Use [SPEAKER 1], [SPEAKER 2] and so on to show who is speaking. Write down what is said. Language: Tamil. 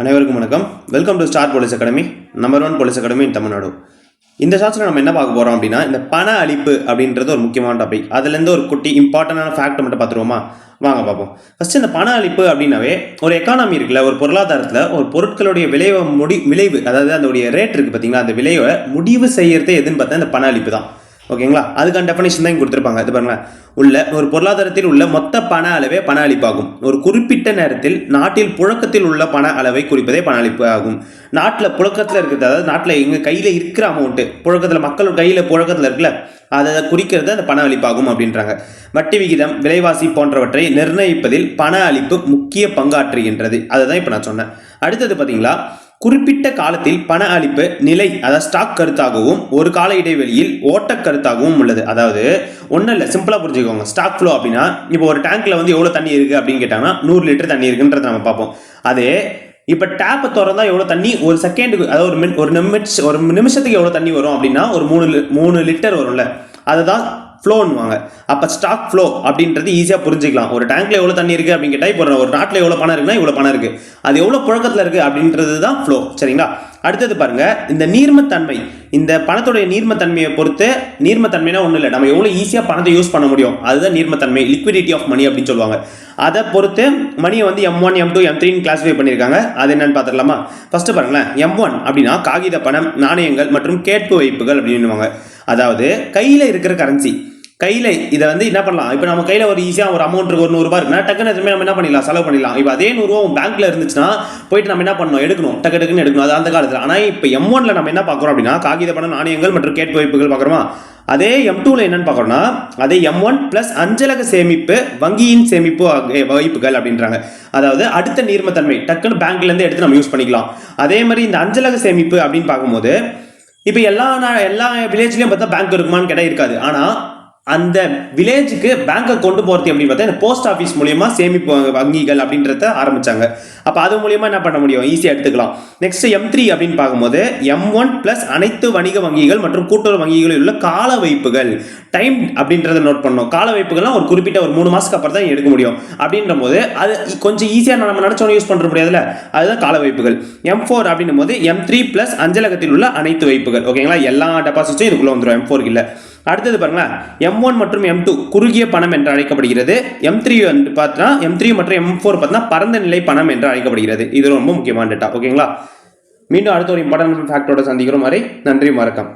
[SPEAKER 1] அனைவருக்கும் வணக்கம். Welcome to star police academy, number 1 police academy இன் தமிழ்நாடு. இந்த ஷார்ட்ஸில் நம்ம என்ன பார்க்க போகிறோம் அப்படின்னா, இந்த பண அளிப்பு அப்படின்றது ஒரு முக்கியமான டாபிக். அதுலேருந்து ஒரு குட்டி இம்பார்ட்டண்டான ஃபேக்ட் மட்டும் பார்த்துருவோமா? வாங்க பார்ப்போம். ஃபஸ்ட்டு இந்த பண அளிப்பு அப்படின்னாவே ஒரு எக்கானமி இருக்குல்ல, ஒரு பொருளாதாரத்தில் ஒரு பொருட்களுடைய விளைவு, அதாவது அதோடைய ரேட் இருக்குது பார்த்தீங்களா, அந்த விளைவை முடிவு செய்யறதே எதுன்னு பார்த்தா இந்த பண அளிப்பு தான். ஓகேங்களா? அதுக்கான டெஃபனிஷன் தான் இங்கே கொடுத்துருப்பாங்க. இது பாருங்களேன், ஒரு பொருளாதாரத்தில் உள்ள மொத்த பண அளவே பண அளிப்பாகும். ஒரு குறிப்பிட்ட நேரத்தில் நாட்டில் புழக்கத்தில் உள்ள பண அளவை குறிப்பதே பண அளிப்பு ஆகும். நாட்டில் புழக்கத்தில் இருக்கிறது, அதாவது நாட்டில் எங்கள் கையில் இருக்கிற அமௌண்ட்டு, புழக்கத்தில் மக்கள் கையில் புழக்கத்தில் இருக்குல்ல, அதை குறிக்கிறது அந்த பண அளிப்பாகும் அப்படின்றாங்க. வட்டி விகிதம், விலைவாசி போன்றவற்றை நிர்ணயிப்பதில் பண அளிப்பு முக்கிய பங்காற்றுகின்றது. அதை தான் இப்போ நான் சொன்னேன். அடுத்தது பார்த்தீங்களா, குறிப்பிட்ட காலத்தில் பண அளிப்பு நிலை, அதாவது ஸ்டாக் கருத்தாகவும் ஒரு கால இடைவெளியில் ஓட்ட கருத்தாகவும் உள்ளது. அதாவது ஒன்றும் இல்லை, சிம்பிளாக புரிஞ்சுக்கோங்க. ஸ்டாக் ஃப்ளோ அப்படின்னா, இப்போ ஒரு டேங்க்ல வந்து எவ்வளோ தண்ணி இருக்குது அப்படின்னு கேட்டாங்கன்னா 100 லிட்டர் தண்ணி இருக்குன்றதை நம்ம பார்ப்போம். அதே இப்போ டேப்பை திறந்தா எவ்வளோ தண்ணி ஒரு செகண்டுக்கு, அதாவது ஒரு நிமிஷத்துக்கு எவ்வளோ தண்ணி வரும் அப்படின்னா ஒரு 3 லிட்டர் வரும்ல, அதுதான் ஃப்ளோன்னுவாங்க. அப்போ ஸ்டாக் ஃப்ளோ அப்படின்றது ஈஸியாக புரிஞ்சுக்கலாம். ஒரு டேங்க்ல எவ்வளோ தண்ணி இருக்குது அப்படின்னு கேட்டால், இப்போ ஒரு நாட்டில் எவ்வளோ பணம் இருக்குன்னா இவ்வளோ பணம் இருக்குது, அது எவ்வளோ புழக்கத்தில் இருக்குது அப்படின்றது தான் ஃப்ளோ. சரிங்களா? அடுத்தது பாருங்க, இந்த நீர்மத்தன்மை, இந்த பணத்துடைய நீர்மத்தன்மையை பொறுத்து, நீர்மத்தன்மைனா ஒன்றும் இல்லை, நம்ம எவ்வளோ ஈஸியாக பணத்தை யூஸ் பண்ண முடியும், அதுதான் நீர்மத்தன்மை, லிக்விடிட்டி ஆஃப் மணி அப்படின்னு சொல்லுவாங்க. அதை பொறுத்து மணியை வந்து M1, M2, M3 கிளாஸிஃபை பண்ணியிருக்காங்க. அது என்னன்னு பார்த்துக்கலாமா? ஃபர்ஸ்ட் பாருங்களேன், M1 அப்படின்னா காகித பணம், நாணயங்கள் மற்றும் கேட்பு வைப்புகள் அப்படின்னுவாங்க. அதாவது கையில் இருக்கிற கரன்சி, கையில் இதை வந்து என்ன பண்ணலாம், இப்போ நம்ம கையில் ஒரு ஈஸியாக ஒரு அமௌண்ட் இருக்கு, ஒரு 100 ரூபாய் இருக்குன்னா டக்குன்னு எதுவுமே நம்ம என்ன பண்ணிடலாம், செலவு பண்ணிடலாம். இப்போ அதே 100 ரூபா பேங்க்ல இருந்துச்சுன்னா போயிட்டு நம்ம என்ன பண்ணணும், எடுக்கணும், டக்குன்னு எடுக்கணும். அது அந்த காலத்தில். ஆனால் இப்போ M1ல நம்ம என்ன பார்க்குறோம் அப்படின்னா, காகித பணம், நாணயங்கள் மற்றும் கேட்பு வைப்புகள் பார்க்குறோமா? அதே M2ல என்னன்னு பார்க்குறோம்னா, அதே M1 பிளஸ் அஞ்சலக சேமிப்பு, வங்கியின் சேமிப்பு வைப்புகள் அப்படின்றாங்க. அதாவது அடுத்த நீர்மத்தன்மை, டக்குன்னு பேங்க்லேருந்து எடுத்து நம்ம யூஸ் பண்ணிக்கலாம். அதே மாதிரி இந்த அஞ்சலக சேமிப்பு அப்படின்னு பார்க்கும்போது, இப்போ எல்லா வில்லேஜ்லையும் பார்த்தா பேங்க் இருக்குமான்னு கேட்டால் இருக்காது. ஆனால் அந்த வில்லேஜுக்கு பேங்கை கொண்டு போகிறது அப்படின்னு பார்த்தா இந்த போஸ்ட் ஆஃபீஸ் மூலியமா சேமிப்பு வங்கிகள் அப்படின்றத ஆரம்பிச்சாங்க. அப்போ அது மூலியமா என்ன பண்ண முடியும், ஈஸியாக எடுத்துக்கலாம். நெக்ஸ்ட் M3 அப்படின்னு பார்க்கும்போது, M1 பிளஸ் அனைத்து வணிக வங்கிகள் மற்றும் கூட்டுறவு வங்கிகளில் உள்ள கால வைப்புகள், டைம் அப்படின்றத நோட் பண்ணணும். கால வைப்புகள்லாம் ஒரு குறிப்பிட்ட ஒரு 3 மாசத்துக்கு அப்புறம் தான் எடுக்க முடியும். அப்படின்ற போது அது கொஞ்சம் ஈஸியாக நம்ம நினைச்சோன்னு யூஸ் பண்ணுற முடியாதுல்ல, அதுதான் கால வைப்புகள். M4 அப்படின்னும் போது M3 பிளஸ் அஞ்சலகத்தில் உள்ள அனைத்து வைப்புகள். ஓகேங்களா? எல்லா டெபாசிட்ஸும் இதுக்குள்ள வந்துடும், M4 இல்லை. அடுத்தது பாருங்களா, M1 மற்றும் M2 குறுகிய பணம் என்று அழைக்கப்படுகிறது. M3 பார்த்தா M3 மற்றும் M4 பார்த்தா பரந்த நிலை பணம் என்று அழைக்கப்படுகிறது. இது ரொம்ப முக்கியமான டேட்டா. ஓகேங்களா? மீண்டும் அடுத்த ஒரு இம்பார்ட்டன்ட் ஃபேக்டரோட சந்திக்கிறோம். நன்றி, வணக்கம்.